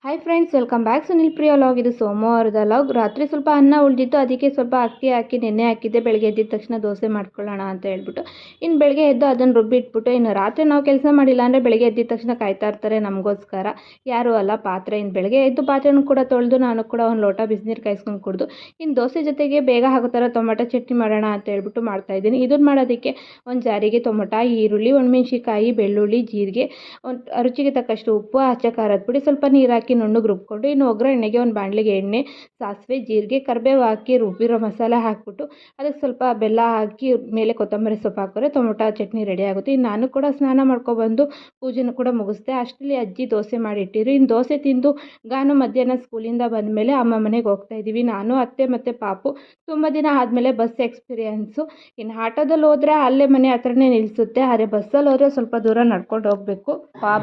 Hi friends, welcome back. Sunil Priya log. ಇದು ಸೋಮವಾರದ log. ರಾತ್ರಿ ಸ್ವಲ್ಪ ಅನ್ನ ಉಳಿದಿತ್ತು, ಅದಕ್ಕೆ ಸ್ವಲ್ಪ ಅಕ್ಕಿ ಹಾಕಿ ನೆನೆ ಹಾಕಿದ್ದೆ. ಬೆಳಗ್ಗೆ ಎದ್ದಿದ ತಕ್ಷಣ ದೋಸೆ ಮಾಡ್ಕೊಳ್ಳೋಣ ಅಂತ ಹೇಳ್ಬಿಟ್ಟು ಇನ್ನು ಬೆಳಗ್ಗೆ ಎದ್ದು ಅದನ್ನು ರುಬ್ಬಿಟ್ಬಿಟ್ಟು, ಇನ್ನು ರಾತ್ರಿ ನಾವು ಕೆಲಸ ಮಾಡಿಲ್ಲ ಅಂದರೆ ಬೆಳಗ್ಗೆ ಎದ್ದಿದ ತಕ್ಷಣ ಕಾಯ್ತಾ ಇರ್ತಾರೆ ನಮಗೋಸ್ಕರ. ಯಾರೂ ಅಲ್ಲ, ಪಾತ್ರೆ. ಇನ್ನು ಬೆಳಗ್ಗೆ ಎದ್ದು ಪಾತ್ರೆನೂ ಕೂಡ ತೊಳೆದು ನಾನು ಕೂಡ ಒಂದು ಲೋಟ ಬಿಸಿನೀರು ಕಾಯಿಸ್ಕೊಂಡು ಕುಡಿದು ಇನ್ನು ದೋಸೆ ಜೊತೆಗೆ ಬೇಗ ಆಗೋ ಥರ ಟೊಮೆಟೊ ಚಟ್ನಿ ಮಾಡೋಣ ಅಂತ ಹೇಳ್ಬಿಟ್ಟು ಮಾಡ್ತಾಯಿದ್ದೀನಿ. ಇದನ್ನು ಮಾಡೋದಕ್ಕೆ ಒಂದು ಜಾರಿಗೆ ಟೊಮೊಟೊ, ಈರುಳ್ಳಿ, ಒಣಮೆಣ್ಸಿಕಾಯಿ, ಬೆಳ್ಳುಳ್ಳಿ, ಜೀರಿಗೆ, ಒಂದು ರುಚಿಗೆ ತಕ್ಕಷ್ಟು ಉಪ್ಪು, ಅಚ್ಚ ಖಾರದ ಪುಡಿ, ಸ್ವಲ್ಪ ನೀರು ಹಾಕಿ ನುಣ್ಣಗೆ ರುಬ್ಕೊಂಡು ಇನ್ನು ಒಗ್ಗರಣೆಗೆ ಒಂದು ಬಾಣಲೆಗೆ ಎಣ್ಣೆ, ಸಾಸಿವೆ, ಜೀರಿಗೆ, ಕರಿಬೇವು ಹಾಕಿ ರುಬ್ಬಿರೋ ಮಸಾಲೆ ಹಾಕಿಬಿಟ್ಟು ಅದಕ್ಕೆ ಸ್ವಲ್ಪ ಬೆಲ್ಲ ಹಾಕಿ ಮೇಲೆ ಕೊತ್ತಂಬರಿ ಸೊಪ್ಪು ಹಾಕಿದ್ರೆ ಟೊಮೊಟೊ ಚಟ್ನಿ ರೆಡಿ ಆಗುತ್ತೆ. ಇನ್ನು ನಾನು ಕೂಡ ಸ್ನಾನ ಮಾಡ್ಕೊಬಂದು ಪೂಜೆನೂ ಕೂಡ ಮುಗಿಸ್ದೆ. ಅಷ್ಟರಲ್ಲಿ ಅಜ್ಜಿ ದೋಸೆ ಮಾಡಿಟ್ಟಿರು. ಇನ್ನು ದೋಸೆ ತಿಂದು ಗಾನು ಮಧ್ಯಾಹ್ನ ಸ್ಕೂಲಿಂದ ಬಂದಮೇಲೆ ಅಮ್ಮ ಮನೆಗೆ ಹೋಗ್ತಾ ಇದ್ದೀವಿ. ನಾನು, ಅತ್ತೆ ಮತ್ತು ಪಾಪು. ತುಂಬ ದಿನ ಆದಮೇಲೆ ಬಸ್ ಎಕ್ಸ್ಪೀರಿಯೆನ್ಸು. ಇನ್ನು ಆಟೋದಲ್ಲಿ ಹೋದರೆ ಅಲ್ಲೇ ಮನೆ ಹತ್ರನೇ ನಿಲ್ಲಿಸುತ್ತೆ, ಆದರೆ ಬಸ್ಸಲ್ಲಿ ಹೋದರೆ ಸ್ವಲ್ಪ ದೂರ ನಡ್ಕೊಂಡು ಹೋಗಬೇಕು.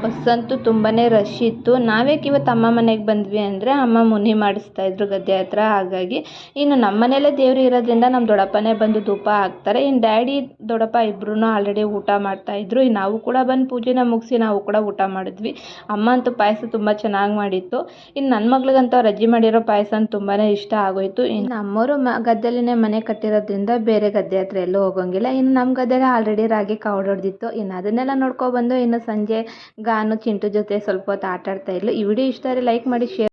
ಬಸ್ಸಂತೂ ತುಂಬಾ ರಶ್ ಇತ್ತು. ನಾವೇಕೆ ಇವತ್ತು ಅಮ್ಮ ಮನೆಗೆ ಬಂದ್ವಿ ಅಂದರೆ ಅಮ್ಮ ಮುನಿ ಮಾಡಿಸ್ತಾ ಇದ್ರು ಗದ್ದೆ ಹತ್ರ. ಹಾಗಾಗಿ ಇನ್ನು ನಮ್ಮ ಮನೆಯಲ್ಲೇ ದೇವರು ಇರೋದ್ರಿಂದ ನಮ್ಮ ದೊಡ್ಡಪ್ಪನೇ ಬಂದು ಧೂಪ ಹಾಕ್ತಾರೆ. ಇನ್ನು ಡ್ಯಾಡಿ ದೊಡ್ಡಪ್ಪ ಇಬ್ಬರೂ ಆಲ್ರೆಡಿ ಊಟ ಮಾಡ್ತಾಯಿದ್ರು. ಇನ್ನು ನಾವು ಕೂಡ ಬಂದು ಪೂಜೆನ ಮುಗಿಸಿ ನಾವು ಕೂಡ ಊಟ ಮಾಡಿದ್ವಿ. ಅಮ್ಮ ಅಂತೂ ಪಾಯಸ ತುಂಬ ಚೆನ್ನಾಗಿ ಮಾಡಿತ್ತು. ಇನ್ನು ನನ್ನ ಮಗ್ಳಿಗಂತೂ ಅವ್ರ ಅಜ್ಜಿ ಮಾಡಿರೋ ಪಾಯಸ ತುಂಬಾ ಇಷ್ಟ ಆಗೋಯ್ತು. ಇನ್ನು ನಮ್ಮವರು ಗದ್ದೆಲೇ ಮನೆ ಕಟ್ಟಿರೋದ್ರಿಂದ ಬೇರೆ ಗದ್ದೆ ಹತ್ರ ಎಲ್ಲೂ ಹೋಗೋಂಗಿಲ್ಲ. ಇನ್ನು ನಮ್ಮ ಗದ್ದೆಗೆ ಆಲ್ರೆಡಿ ರಾಗಿ ಕಾಳು ಹೊಡೆದಿತ್ತು. ಇನ್ನು ಅದನ್ನೆಲ್ಲ ನೋಡ್ಕೊಬಂದು ಇನ್ನು ಸಂಜೆ ಗಾನು ಚಿಂಟು ಜೊತೆ ಸ್ವಲ್ಪ ಹೊತ್ತು ಆಟ ಆಡ್ತಾ ಇದ್ಲು. ಈ ವಿಡಿಯೋ ಇಷ್ಟ ಆದರೆ ಲೈಕ್ ಮಾಡಿ, ಶೇರ್